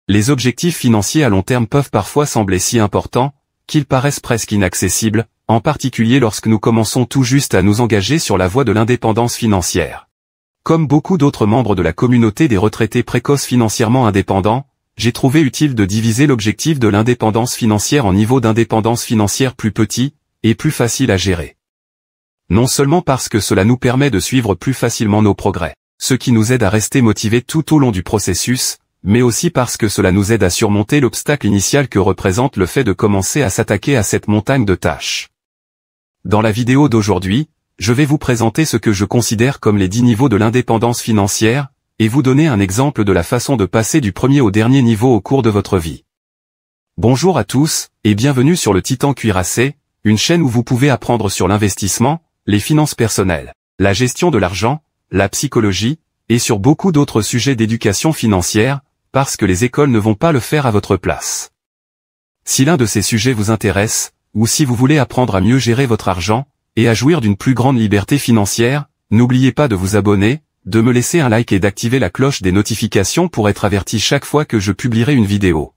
Les objectifs financiers à long terme peuvent parfois sembler si importants, qu'ils paraissent presque inaccessibles, en particulier lorsque nous commençons tout juste à nous engager sur la voie de l'indépendance financière. Comme beaucoup d'autres membres de la communauté des retraités précoces financièrement indépendants, j'ai trouvé utile de diviser l'objectif de l'indépendance financière en niveaux d'indépendance financière plus petits, et plus faciles à gérer. Non seulement parce que cela nous permet de suivre plus facilement nos progrès, ce qui nous aide à rester motivés tout au long du processus, mais aussi parce que cela nous aide à surmonter l'obstacle initial que représente le fait de commencer à s'attaquer à cette montagne de tâches. Dans la vidéo d'aujourd'hui, je vais vous présenter ce que je considère comme les 10 niveaux de l'indépendance financière, et vous donner un exemple de la façon de passer du premier au dernier niveau au cours de votre vie. Bonjour à tous, et bienvenue sur le Titan Cuirassé, une chaîne où vous pouvez apprendre sur l'investissement, les finances personnelles, la gestion de l'argent, la psychologie, et sur beaucoup d'autres sujets d'éducation financière, parce que les écoles ne vont pas le faire à votre place. Si l'un de ces sujets vous intéresse, ou si vous voulez apprendre à mieux gérer votre argent, et à jouir d'une plus grande liberté financière, n'oubliez pas de vous abonner, de me laisser un like et d'activer la cloche des notifications pour être averti chaque fois que je publierai une vidéo.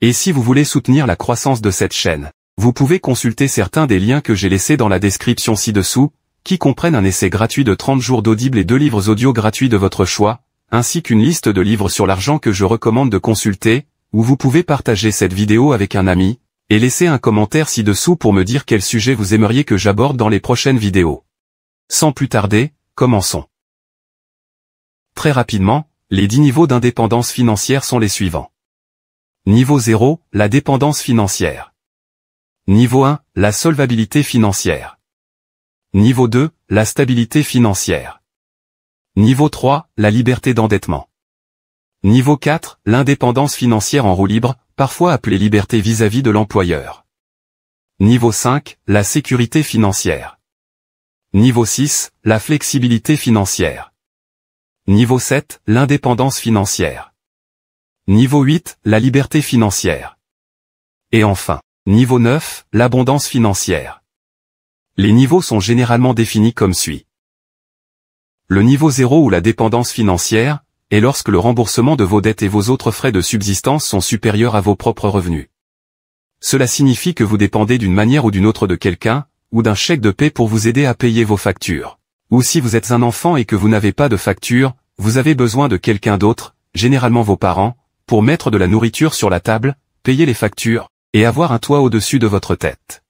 Et si vous voulez soutenir la croissance de cette chaîne, vous pouvez consulter certains des liens que j'ai laissés dans la description ci-dessous, qui comprennent un essai gratuit de 30 jours d'Audible et 2 livres audio gratuits de votre choix, ainsi qu'une liste de livres sur l'argent que je recommande de consulter, où vous pouvez partager cette vidéo avec un ami, et laisser un commentaire ci-dessous pour me dire quel sujet vous aimeriez que j'aborde dans les prochaines vidéos. Sans plus tarder, commençons. Très rapidement, les 10 niveaux d'indépendance financière sont les suivants. Niveau 0, la dépendance financière. Niveau 1, la solvabilité financière. Niveau 2, la stabilité financière. Niveau 3, la liberté d'endettement. Niveau 4, l'indépendance financière en roue libre, parfois appelée liberté vis-à-vis de l'employeur. Niveau 5, la sécurité financière. Niveau 6, la flexibilité financière. Niveau 7, l'indépendance financière. Niveau 8, la liberté financière. Et enfin, niveau 9, l'abondance financière. Les niveaux sont généralement définis comme suit. Le niveau 0 ou la dépendance financière est lorsque le remboursement de vos dettes et vos autres frais de subsistance sont supérieurs à vos propres revenus. Cela signifie que vous dépendez d'une manière ou d'une autre de quelqu'un, ou d'un chèque de paie pour vous aider à payer vos factures. Ou si vous êtes un enfant et que vous n'avez pas de facture, vous avez besoin de quelqu'un d'autre, généralement vos parents, pour mettre de la nourriture sur la table, payer les factures, et avoir un toit au-dessus de votre tête.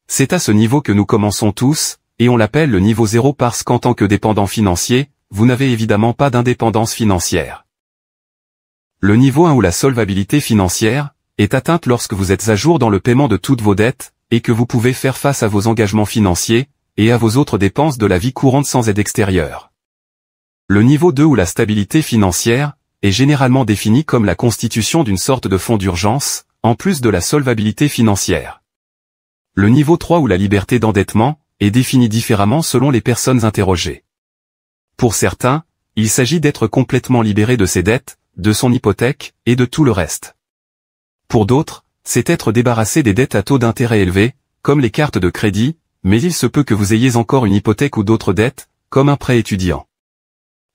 C'est à ce niveau que nous commençons tous, et on l'appelle le niveau 0 parce qu'en tant que dépendant financier, vous n'avez évidemment pas d'indépendance financière. Le niveau 1 ou la solvabilité financière est atteinte lorsque vous êtes à jour dans le paiement de toutes vos dettes, et que vous pouvez faire face à vos engagements financiers, et à vos autres dépenses de la vie courante sans aide extérieure. Le niveau 2 ou la stabilité financière est généralement défini comme la constitution d'une sorte de fonds d'urgence, en plus de la solvabilité financière. Le niveau 3 ou la liberté d'endettement est défini différemment selon les personnes interrogées. Pour certains, il s'agit d'être complètement libéré de ses dettes, de son hypothèque, et de tout le reste. Pour d'autres, c'est être débarrassé des dettes à taux d'intérêt élevés, comme les cartes de crédit, mais il se peut que vous ayez encore une hypothèque ou d'autres dettes, comme un prêt étudiant.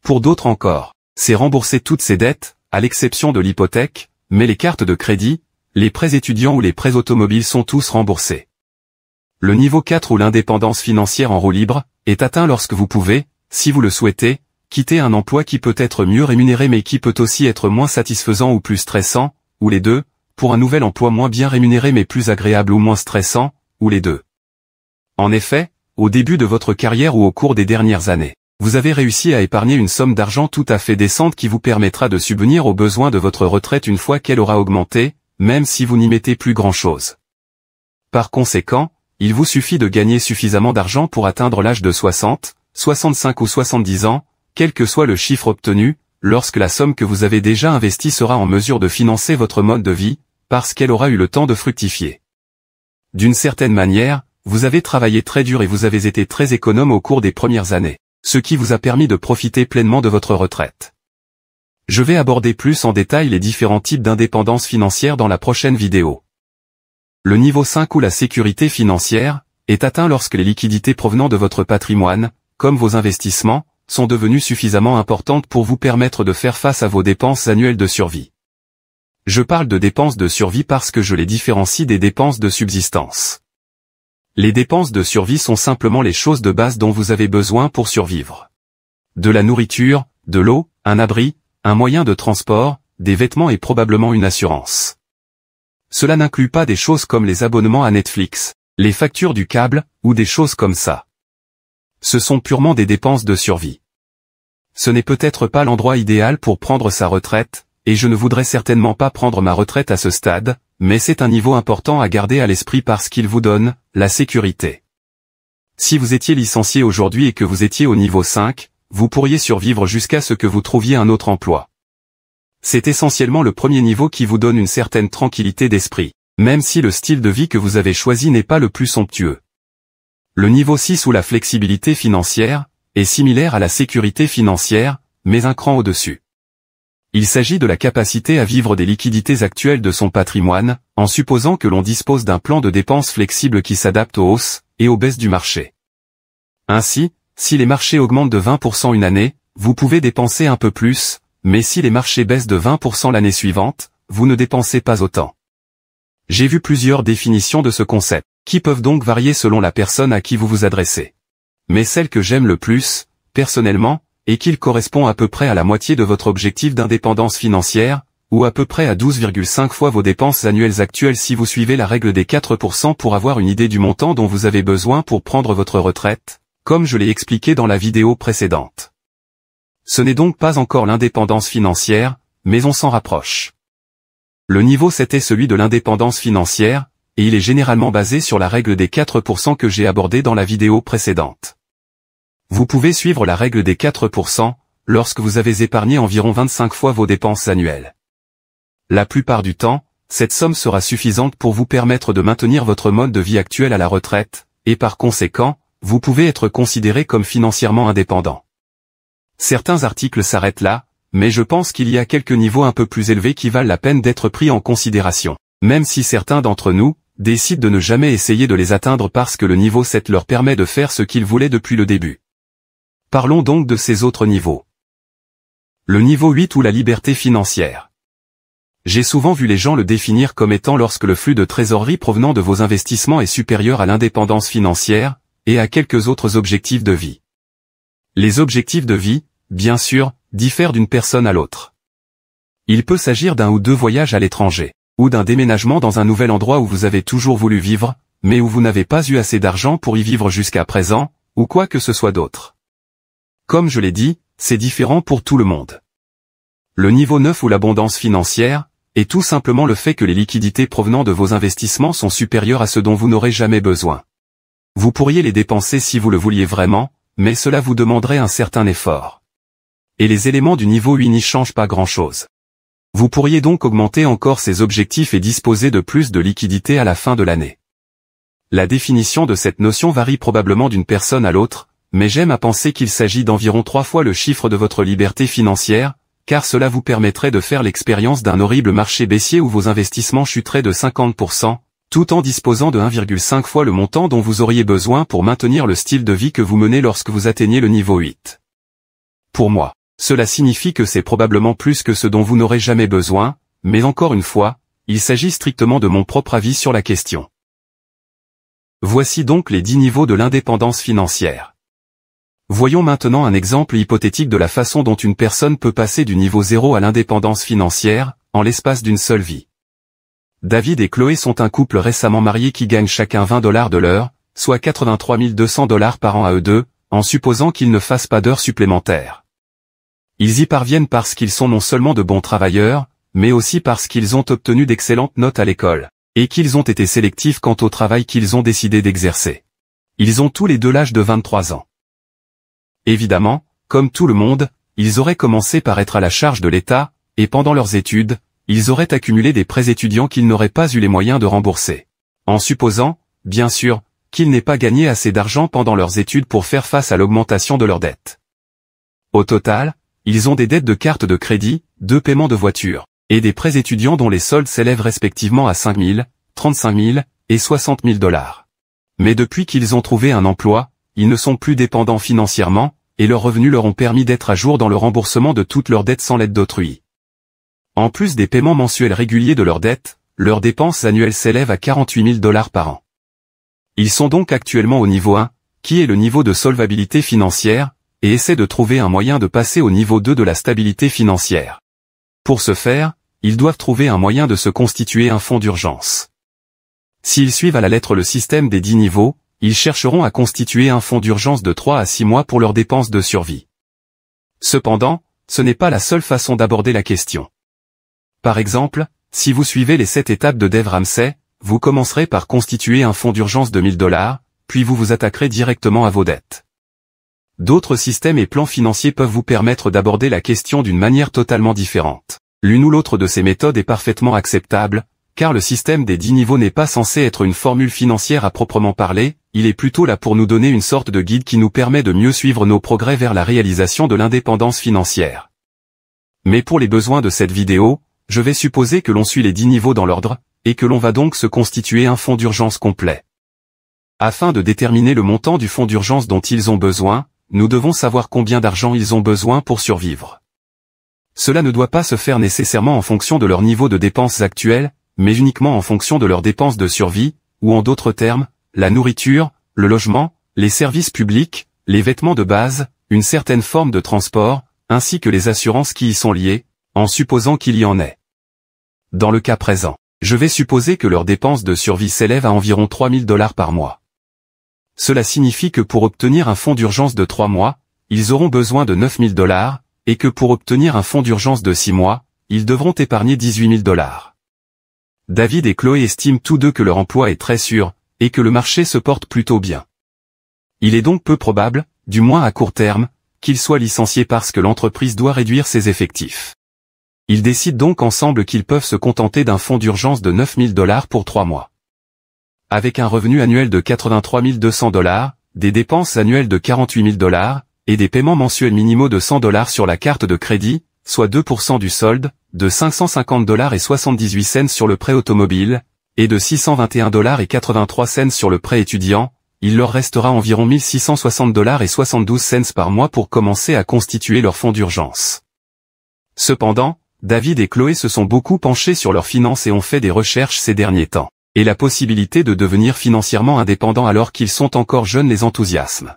Pour d'autres encore, c'est rembourser toutes ces dettes, à l'exception de l'hypothèque, mais les cartes de crédit, les prêts étudiants ou les prêts automobiles sont tous remboursés. Le niveau 4 ou l'indépendance financière en roue libre est atteint lorsque vous pouvez, si vous le souhaitez, quitter un emploi qui peut être mieux rémunéré mais qui peut aussi être moins satisfaisant ou plus stressant, ou les deux, pour un nouvel emploi moins bien rémunéré mais plus agréable ou moins stressant, ou les deux. En effet, au début de votre carrière ou au cours des dernières années, vous avez réussi à épargner une somme d'argent tout à fait décente qui vous permettra de subvenir aux besoins de votre retraite une fois qu'elle aura augmenté, même si vous n'y mettez plus grand-chose. Par conséquent, il vous suffit de gagner suffisamment d'argent pour atteindre l'âge de 60, 65 ou 70 ans, quel que soit le chiffre obtenu, lorsque la somme que vous avez déjà investie sera en mesure de financer votre mode de vie, parce qu'elle aura eu le temps de fructifier. D'une certaine manière, vous avez travaillé très dur et vous avez été très économe au cours des premières années, ce qui vous a permis de profiter pleinement de votre retraite. Je vais aborder plus en détail les différents types d'indépendance financière dans la prochaine vidéo. Le niveau 5 ou la sécurité financière est atteint lorsque les liquidités provenant de votre patrimoine, comme vos investissements, sont devenues suffisamment importantes pour vous permettre de faire face à vos dépenses annuelles de survie. Je parle de dépenses de survie parce que je les différencie des dépenses de subsistance. Les dépenses de survie sont simplement les choses de base dont vous avez besoin pour survivre. De la nourriture, de l'eau, un abri, un moyen de transport, des vêtements et probablement une assurance. Cela n'inclut pas des choses comme les abonnements à Netflix, les factures du câble, ou des choses comme ça. Ce sont purement des dépenses de survie. Ce n'est peut-être pas l'endroit idéal pour prendre sa retraite, et je ne voudrais certainement pas prendre ma retraite à ce stade, mais c'est un niveau important à garder à l'esprit parce qu'il vous donne la sécurité. Si vous étiez licencié aujourd'hui et que vous étiez au niveau 5, vous pourriez survivre jusqu'à ce que vous trouviez un autre emploi. C'est essentiellement le premier niveau qui vous donne une certaine tranquillité d'esprit, même si le style de vie que vous avez choisi n'est pas le plus somptueux. Le niveau 6 ou la flexibilité financière est similaire à la sécurité financière, mais un cran au-dessus. Il s'agit de la capacité à vivre des liquidités actuelles de son patrimoine, en supposant que l'on dispose d'un plan de dépenses flexible qui s'adapte aux hausses et aux baisses du marché. Ainsi, si les marchés augmentent de 20% une année, vous pouvez dépenser un peu plus, mais si les marchés baissent de 20% l'année suivante, vous ne dépensez pas autant. J'ai vu plusieurs définitions de ce concept, qui peuvent donc varier selon la personne à qui vous vous adressez. Mais celle que j'aime le plus, personnellement, est qu'il correspond à peu près à la moitié de votre objectif d'indépendance financière, ou à peu près à 12,5 fois vos dépenses annuelles actuelles si vous suivez la règle des 4% pour avoir une idée du montant dont vous avez besoin pour prendre votre retraite, comme je l'ai expliqué dans la vidéo précédente. Ce n'est donc pas encore l'indépendance financière, mais on s'en rapproche. Le niveau 7 est celui de l'indépendance financière, et il est généralement basé sur la règle des 4% que j'ai abordée dans la vidéo précédente. Vous pouvez suivre la règle des 4% lorsque vous avez épargné environ 25 fois vos dépenses annuelles. La plupart du temps, cette somme sera suffisante pour vous permettre de maintenir votre mode de vie actuel à la retraite, et par conséquent, vous pouvez être considéré comme financièrement indépendant. Certains articles s'arrêtent là, mais je pense qu'il y a quelques niveaux un peu plus élevés qui valent la peine d'être pris en considération, même si certains d'entre nous décident de ne jamais essayer de les atteindre parce que le niveau 7 leur permet de faire ce qu'ils voulaient depuis le début. Parlons donc de ces autres niveaux. Le niveau 8 ou la liberté financière. J'ai souvent vu les gens le définir comme étant lorsque le flux de trésorerie provenant de vos investissements est supérieur à l'indépendance financière, et à quelques autres objectifs de vie. Les objectifs de vie, bien sûr, diffèrent d'une personne à l'autre. Il peut s'agir d'un ou deux voyages à l'étranger, ou d'un déménagement dans un nouvel endroit où vous avez toujours voulu vivre, mais où vous n'avez pas eu assez d'argent pour y vivre jusqu'à présent, ou quoi que ce soit d'autre. Comme je l'ai dit, c'est différent pour tout le monde. Le niveau 9 ou l'abondance financière est tout simplement le fait que les liquidités provenant de vos investissements sont supérieures à ce dont vous n'aurez jamais besoin. Vous pourriez les dépenser si vous le vouliez vraiment, mais cela vous demanderait un certain effort. Et les éléments du niveau 8 n'y changent pas grand-chose. Vous pourriez donc augmenter encore ces objectifs et disposer de plus de liquidités à la fin de l'année. La définition de cette notion varie probablement d'une personne à l'autre, mais j'aime à penser qu'il s'agit d'environ 3 fois le chiffre de votre liberté financière, car cela vous permettrait de faire l'expérience d'un horrible marché baissier où vos investissements chuteraient de 50%, tout en disposant de 1,5 fois le montant dont vous auriez besoin pour maintenir le style de vie que vous menez lorsque vous atteignez le niveau 8. Pour moi, cela signifie que c'est probablement plus que ce dont vous n'aurez jamais besoin, mais encore une fois, il s'agit strictement de mon propre avis sur la question. Voici donc les 10 niveaux de l'indépendance financière. Voyons maintenant un exemple hypothétique de la façon dont une personne peut passer du niveau 0 à l'indépendance financière, en l'espace d'une seule vie. David et Chloé sont un couple récemment marié qui gagne chacun $20 de l'heure, soit 83 200 $ par an à eux deux, en supposant qu'ils ne fassent pas d'heures supplémentaires. Ils y parviennent parce qu'ils sont non seulement de bons travailleurs, mais aussi parce qu'ils ont obtenu d'excellentes notes à l'école, et qu'ils ont été sélectifs quant au travail qu'ils ont décidé d'exercer. Ils ont tous les deux l'âge de 23 ans. Évidemment, comme tout le monde, ils auraient commencé par être à la charge de l'État, et pendant leurs études, ils auraient accumulé des prêts étudiants qu'ils n'auraient pas eu les moyens de rembourser. En supposant, bien sûr, qu'ils n'aient pas gagné assez d'argent pendant leurs études pour faire face à l'augmentation de leurs dettes. Au total, ils ont des dettes de cartes de crédit, de paiement de voiture, et des prêts étudiants dont les soldes s'élèvent respectivement à 5 000, 35 000 et 60 000 $. Mais depuis qu'ils ont trouvé un emploi, ils ne sont plus dépendants financièrement, et leurs revenus leur ont permis d'être à jour dans le remboursement de toutes leurs dettes sans l'aide d'autrui. En plus des paiements mensuels réguliers de leurs dettes, leurs dépenses annuelles s'élèvent à 48 000 $ par an. Ils sont donc actuellement au niveau 1, qui est le niveau de solvabilité financière, et essaient de trouver un moyen de passer au niveau 2 de la stabilité financière. Pour ce faire, ils doivent trouver un moyen de se constituer un fonds d'urgence. S'ils suivent à la lettre le système des 10 niveaux, ils chercheront à constituer un fonds d'urgence de 3 à 6 mois pour leurs dépenses de survie. Cependant, ce n'est pas la seule façon d'aborder la question. Par exemple, si vous suivez les 7 étapes de Dave Ramsey, vous commencerez par constituer un fonds d'urgence de 1 000 $, puis vous vous attaquerez directement à vos dettes. D'autres systèmes et plans financiers peuvent vous permettre d'aborder la question d'une manière totalement différente. L'une ou l'autre de ces méthodes est parfaitement acceptable, car le système des 10 niveaux n'est pas censé être une formule financière à proprement parler, il est plutôt là pour nous donner une sorte de guide qui nous permet de mieux suivre nos progrès vers la réalisation de l'indépendance financière. Mais pour les besoins de cette vidéo, je vais supposer que l'on suit les 10 niveaux dans l'ordre, et que l'on va donc se constituer un fonds d'urgence complet. Afin de déterminer le montant du fonds d'urgence dont ils ont besoin, nous devons savoir combien d'argent ils ont besoin pour survivre. Cela ne doit pas se faire nécessairement en fonction de leur niveau de dépenses actuel, mais uniquement en fonction de leurs dépenses de survie, ou en d'autres termes, la nourriture, le logement, les services publics, les vêtements de base, une certaine forme de transport, ainsi que les assurances qui y sont liées, en supposant qu'il y en ait. Dans le cas présent, je vais supposer que leurs dépenses de survie s'élèvent à environ 3 000 $ par mois. Cela signifie que pour obtenir un fonds d'urgence de 3 mois, ils auront besoin de 9 000 $, et que pour obtenir un fonds d'urgence de 6 mois, ils devront épargner 18 000 $. David et Chloé estiment tous deux que leur emploi est très sûr, et que le marché se porte plutôt bien. Il est donc peu probable, du moins à court terme, qu'ils soient licenciés parce que l'entreprise doit réduire ses effectifs. Ils décident donc ensemble qu'ils peuvent se contenter d'un fonds d'urgence de 9 000 $ pour 3 mois. Avec un revenu annuel de 83 200 $, des dépenses annuelles de 48 000 $, et des paiements mensuels minimaux de 100 $ sur la carte de crédit, soit 2% du solde, de 550 $ et 78 cents sur le prêt automobile, et de 621 $ et 83 cents sur le prêt étudiant, il leur restera environ 1 660 $ et 72 cents par mois pour commencer à constituer leur fonds d'urgence. Cependant, David et Chloé se sont beaucoup penchés sur leurs finances et ont fait des recherches ces derniers temps, et la possibilité de devenir financièrement indépendants alors qu'ils sont encore jeunes les enthousiasme.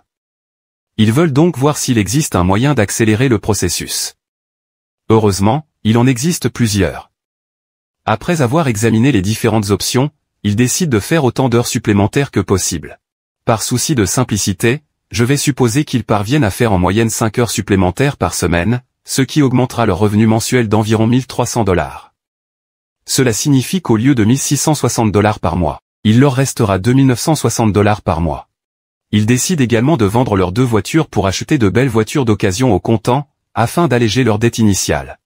Ils veulent donc voir s'il existe un moyen d'accélérer le processus. Heureusement, il en existe plusieurs. Après avoir examiné les différentes options, ils décident de faire autant d'heures supplémentaires que possible. Par souci de simplicité, je vais supposer qu'ils parviennent à faire en moyenne 5 heures supplémentaires par semaine, ce qui augmentera leur revenu mensuel d'environ 1 300 $. Cela signifie qu'au lieu de 1 660 $ par mois, il leur restera 2 960 $ par mois. Ils décident également de vendre leurs 2 voitures pour acheter de belles voitures d'occasion au comptant, afin d'alléger leur dette initiale.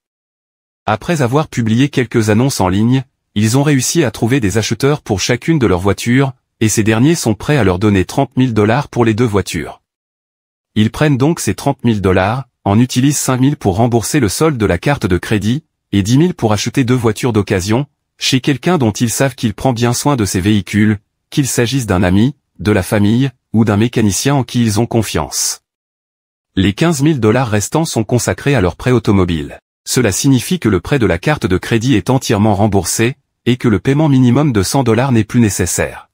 Après avoir publié quelques annonces en ligne, ils ont réussi à trouver des acheteurs pour chacune de leurs voitures, et ces derniers sont prêts à leur donner 30 000 $ pour les 2 voitures. Ils prennent donc ces 30 000 $, en utilisent 5 000 pour rembourser le solde de la carte de crédit, et 10 000 pour acheter 2 voitures d'occasion, chez quelqu'un dont ils savent qu'il prend bien soin de ses véhicules, qu'il s'agisse d'un ami, de la famille, ou d'un mécanicien en qui ils ont confiance. Les 15 000 $ restants sont consacrés à leur prêt automobile. Cela signifie que le prêt de la carte de crédit est entièrement remboursé, et que le paiement minimum de 100 $ n'est plus nécessaire.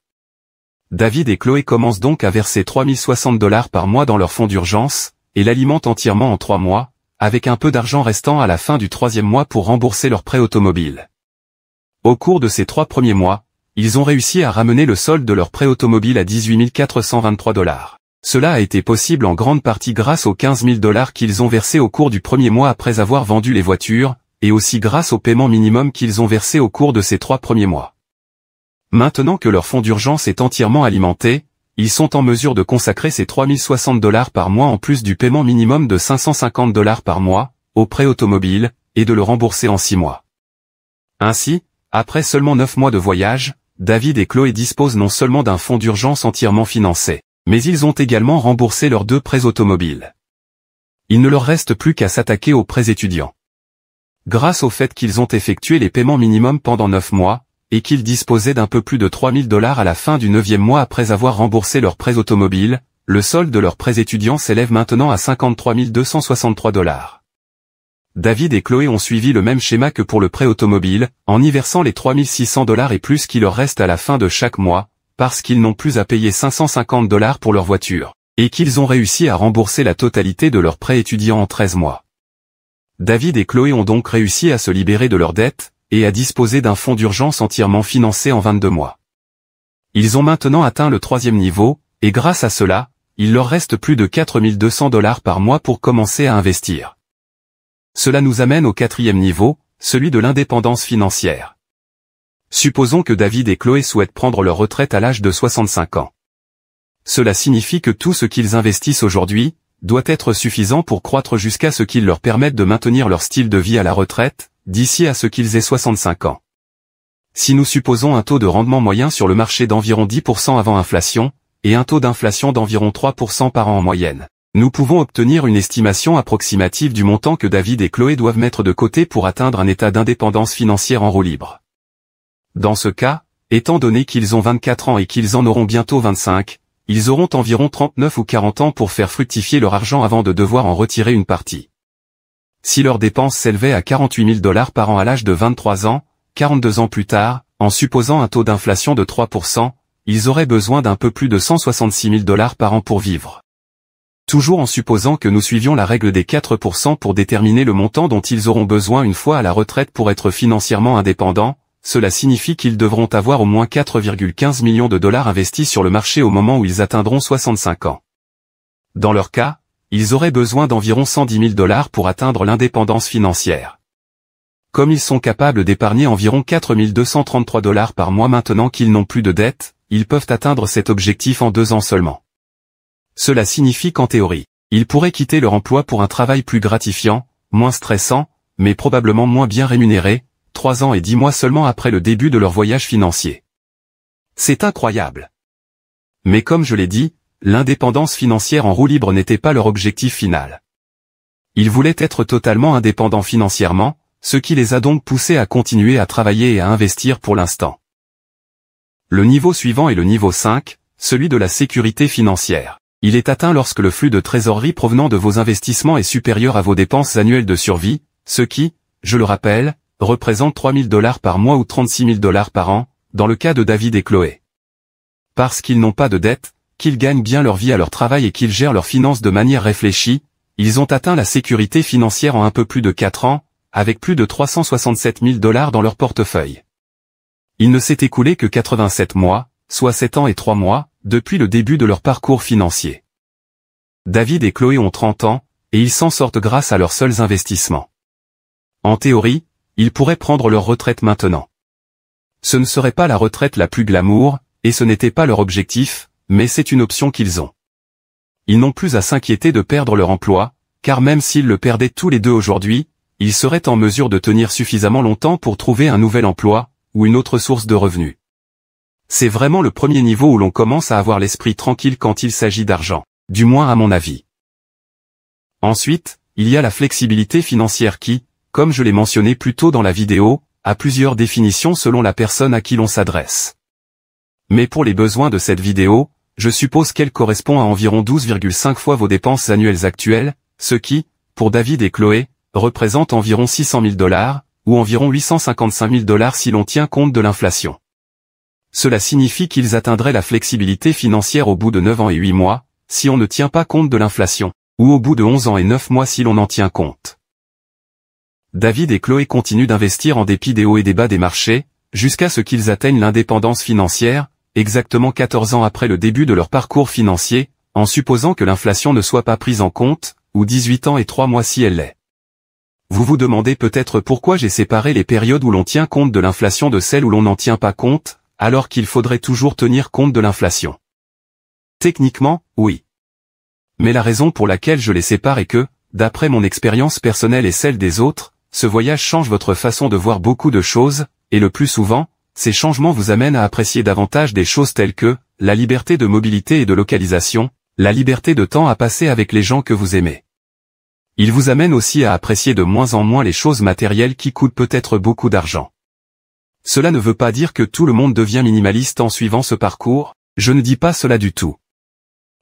David et Chloé commencent donc à verser 3 060 $ par mois dans leur fonds d'urgence, et l'alimentent entièrement en 3 mois, avec un peu d'argent restant à la fin du 3e mois pour rembourser leur prêt automobile. Au cours de ces 3 premiers mois, ils ont réussi à ramener le solde de leur prêt automobile à 18 423 $. Cela a été possible en grande partie grâce aux 15 000 $ qu'ils ont versés au cours du premier mois après avoir vendu les voitures, et aussi grâce au paiement minimum qu'ils ont versé au cours de ces 3 premiers mois. Maintenant que leur fonds d'urgence est entièrement alimenté, ils sont en mesure de consacrer ces 3 060 $ par mois en plus du paiement minimum de 550 $ par mois, au prêt automobile, et de le rembourser en 6 mois. Ainsi, après seulement 9 mois de voyage, David et Chloé disposent non seulement d'un fonds d'urgence entièrement financé, mais ils ont également remboursé leurs 2 prêts automobiles. Il ne leur reste plus qu'à s'attaquer aux prêts étudiants. Grâce au fait qu'ils ont effectué les paiements minimums pendant 9 mois, et qu'ils disposaient d'un peu plus de 3 000 $ à la fin du 9e mois après avoir remboursé leurs prêts automobiles, le solde de leurs prêts étudiants s'élève maintenant à 53 263 $. David et Chloé ont suivi le même schéma que pour le prêt automobile, en y versant les 3600 $ et plus qui leur restent à la fin de chaque mois, parce qu'ils n'ont plus à payer 550 $ pour leur voiture, et qu'ils ont réussi à rembourser la totalité de leur prêt étudiant en 13 mois. David et Chloé ont donc réussi à se libérer de leurs dettes, et à disposer d'un fonds d'urgence entièrement financé en 22 mois. Ils ont maintenant atteint le 3e niveau, et grâce à cela, il leur reste plus de 4200 $ par mois pour commencer à investir. Cela nous amène au 4e niveau, celui de l'indépendance financière. Supposons que David et Chloé souhaitent prendre leur retraite à l'âge de 65 ans. Cela signifie que tout ce qu'ils investissent aujourd'hui doit être suffisant pour croître jusqu'à ce qu'ils leur permettent de maintenir leur style de vie à la retraite, d'ici à ce qu'ils aient 65 ans. Si nous supposons un taux de rendement moyen sur le marché d'environ 10% avant inflation, et un taux d'inflation d'environ 3% par an en moyenne, nous pouvons obtenir une estimation approximative du montant que David et Chloé doivent mettre de côté pour atteindre un état d'indépendance financière en roue libre. Dans ce cas, étant donné qu'ils ont 24 ans et qu'ils en auront bientôt 25, ils auront environ 39 ou 40 ans pour faire fructifier leur argent avant de devoir en retirer une partie. Si leurs dépenses s'élevaient à 48 000 $ par an à l'âge de 23 ans, 42 ans plus tard, en supposant un taux d'inflation de 3%, ils auraient besoin d'un peu plus de 166 000 $ par an pour vivre. Toujours en supposant que nous suivions la règle des 4% pour déterminer le montant dont ils auront besoin une fois à la retraite pour être financièrement indépendants, cela signifie qu'ils devront avoir au moins 4,15 millions de $ investis sur le marché au moment où ils atteindront 65 ans. Dans leur cas, ils auraient besoin d'environ 110 000 $ pour atteindre l'indépendance financière. Comme ils sont capables d'épargner environ 4 233 $ par mois maintenant qu'ils n'ont plus de dettes, ils peuvent atteindre cet objectif en 2 ans seulement. Cela signifie qu'en théorie, ils pourraient quitter leur emploi pour un travail plus gratifiant, moins stressant, mais probablement moins bien rémunéré, 3 ans et 10 mois seulement après le début de leur voyage financier. C'est incroyable. Mais comme je l'ai dit, l'indépendance financière en roue libre n'était pas leur objectif final. Ils voulaient être totalement indépendants financièrement, ce qui les a donc poussés à continuer à travailler et à investir pour l'instant. Le niveau suivant est le niveau 5, celui de la sécurité financière. Il est atteint lorsque le flux de trésorerie provenant de vos investissements est supérieur à vos dépenses annuelles de survie, ce qui, je le rappelle, représente 3 000 $ par mois ou 36 000 $ par an, dans le cas de David et Chloé. Parce qu'ils n'ont pas de dette, qu'ils gagnent bien leur vie à leur travail et qu'ils gèrent leurs finances de manière réfléchie, ils ont atteint la sécurité financière en un peu plus de 4 ans, avec plus de 367 000 $ dans leur portefeuille. Il ne s'est écoulé que 87 mois, soit 7 ans et 3 mois, depuis le début de leur parcours financier. David et Chloé ont 30 ans, et ils s'en sortent grâce à leurs seuls investissements. En théorie, ils pourraient prendre leur retraite maintenant. Ce ne serait pas la retraite la plus glamour, et ce n'était pas leur objectif, mais c'est une option qu'ils ont. Ils n'ont plus à s'inquiéter de perdre leur emploi, car même s'ils le perdaient tous les deux aujourd'hui, ils seraient en mesure de tenir suffisamment longtemps pour trouver un nouvel emploi, ou une autre source de revenus. C'est vraiment le premier niveau où l'on commence à avoir l'esprit tranquille quand il s'agit d'argent, du moins à mon avis. Ensuite, il y a la flexibilité financière qui, comme je l'ai mentionné plus tôt dans la vidéo, a plusieurs définitions selon la personne à qui l'on s'adresse. Mais pour les besoins de cette vidéo, je suppose qu'elle correspond à environ 12,5 fois vos dépenses annuelles actuelles, ce qui, pour David et Chloé, représente environ 600 000 $, ou environ 855 000 $ si l'on tient compte de l'inflation. Cela signifie qu'ils atteindraient la flexibilité financière au bout de 9 ans et 8 mois, si on ne tient pas compte de l'inflation, ou au bout de 11 ans et 9 mois si l'on en tient compte. David et Chloé continuent d'investir en dépit des hauts et des bas des marchés, jusqu'à ce qu'ils atteignent l'indépendance financière, exactement 14 ans après le début de leur parcours financier, en supposant que l'inflation ne soit pas prise en compte, ou 18 ans et 3 mois si elle l'est. Vous vous demandez peut-être pourquoi j'ai séparé les périodes où l'on tient compte de l'inflation de celles où l'on n'en tient pas compte, alors qu'il faudrait toujours tenir compte de l'inflation. Techniquement, oui. Mais la raison pour laquelle je les sépare est que, d'après mon expérience personnelle et celle des autres, ce voyage change votre façon de voir beaucoup de choses, et le plus souvent, ces changements vous amènent à apprécier davantage des choses telles que, la liberté de mobilité et de localisation, la liberté de temps à passer avec les gens que vous aimez. Il vous amène aussi à apprécier de moins en moins les choses matérielles qui coûtent peut-être beaucoup d'argent. Cela ne veut pas dire que tout le monde devient minimaliste en suivant ce parcours, je ne dis pas cela du tout.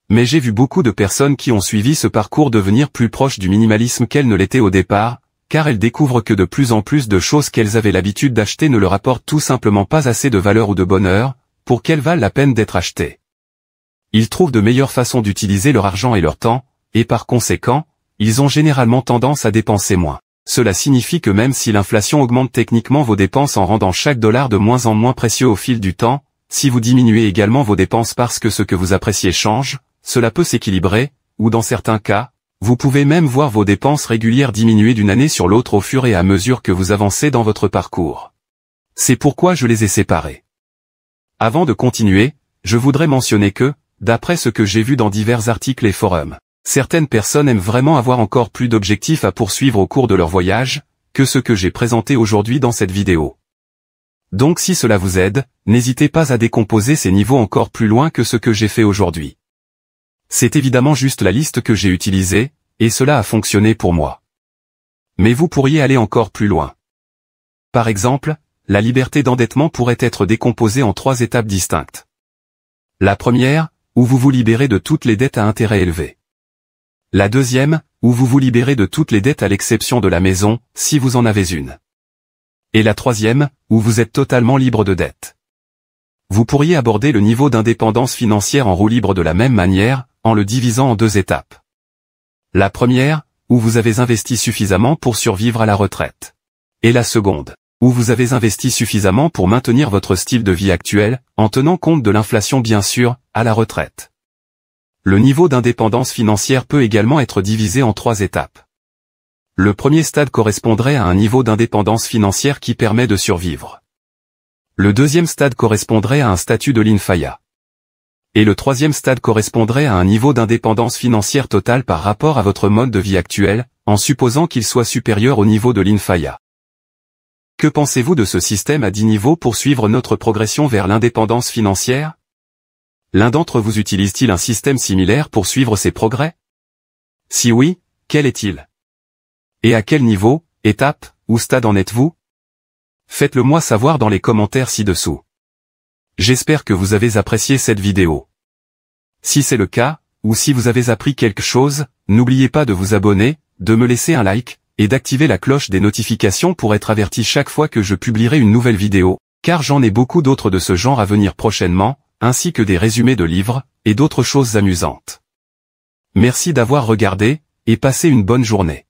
Mais j'ai vu beaucoup de personnes qui ont suivi ce parcours devenir plus proches du minimalisme qu'elles ne l'étaient au départ, car elles découvrent que de plus en plus de choses qu'elles avaient l'habitude d'acheter ne leur apportent tout simplement pas assez de valeur ou de bonheur, pour qu'elles valent la peine d'être achetées. Ils trouvent de meilleures façons d'utiliser leur argent et leur temps, et par conséquent, ils ont généralement tendance à dépenser moins. Cela signifie que même si l'inflation augmente techniquement vos dépenses en rendant chaque dollar de moins en moins précieux au fil du temps, si vous diminuez également vos dépenses parce que ce que vous appréciez change, cela peut s'équilibrer, ou dans certains cas, vous pouvez même voir vos dépenses régulières diminuer d'une année sur l'autre au fur et à mesure que vous avancez dans votre parcours. C'est pourquoi je les ai séparés. Avant de continuer, je voudrais mentionner que, d'après ce que j'ai vu dans divers articles et forums, certaines personnes aiment vraiment avoir encore plus d'objectifs à poursuivre au cours de leur voyage, que ce que j'ai présenté aujourd'hui dans cette vidéo. Donc si cela vous aide, n'hésitez pas à décomposer ces niveaux encore plus loin que ce que j'ai fait aujourd'hui. C'est évidemment juste la liste que j'ai utilisée, et cela a fonctionné pour moi. Mais vous pourriez aller encore plus loin. Par exemple, la liberté d'endettement pourrait être décomposée en 3 étapes distinctes. La première, où vous vous libérez de toutes les dettes à intérêt élevé. La deuxième, où vous vous libérez de toutes les dettes à l'exception de la maison, si vous en avez une. Et la troisième, où vous êtes totalement libre de dettes. Vous pourriez aborder le niveau d'indépendance financière en roue libre de la même manière, en le divisant en 2 étapes. La première, où vous avez investi suffisamment pour survivre à la retraite. Et la seconde, où vous avez investi suffisamment pour maintenir votre style de vie actuel, en tenant compte de l'inflation bien sûr, à la retraite. Le niveau d'indépendance financière peut également être divisé en 3 étapes. Le premier stade correspondrait à un niveau d'indépendance financière qui permet de survivre. Le deuxième stade correspondrait à un statut de l'INFAIA. Et le troisième stade correspondrait à un niveau d'indépendance financière totale par rapport à votre mode de vie actuel, en supposant qu'il soit supérieur au niveau de l'INFAIA. Que pensez-vous de ce système à 10 niveaux pour suivre notre progression vers l'indépendance financière? L'un d'entre vous utilise-t-il un système similaire pour suivre ses progrès? Si oui, quel est-il? Et à quel niveau, étape, ou stade en êtes-vous? Faites-le moi savoir dans les commentaires ci-dessous. J'espère que vous avez apprécié cette vidéo. Si c'est le cas, ou si vous avez appris quelque chose, n'oubliez pas de vous abonner, de me laisser un like, et d'activer la cloche des notifications pour être averti chaque fois que je publierai une nouvelle vidéo, car j'en ai beaucoup d'autres de ce genre à venir prochainement, ainsi que des résumés de livres, et d'autres choses amusantes. Merci d'avoir regardé, et passez une bonne journée.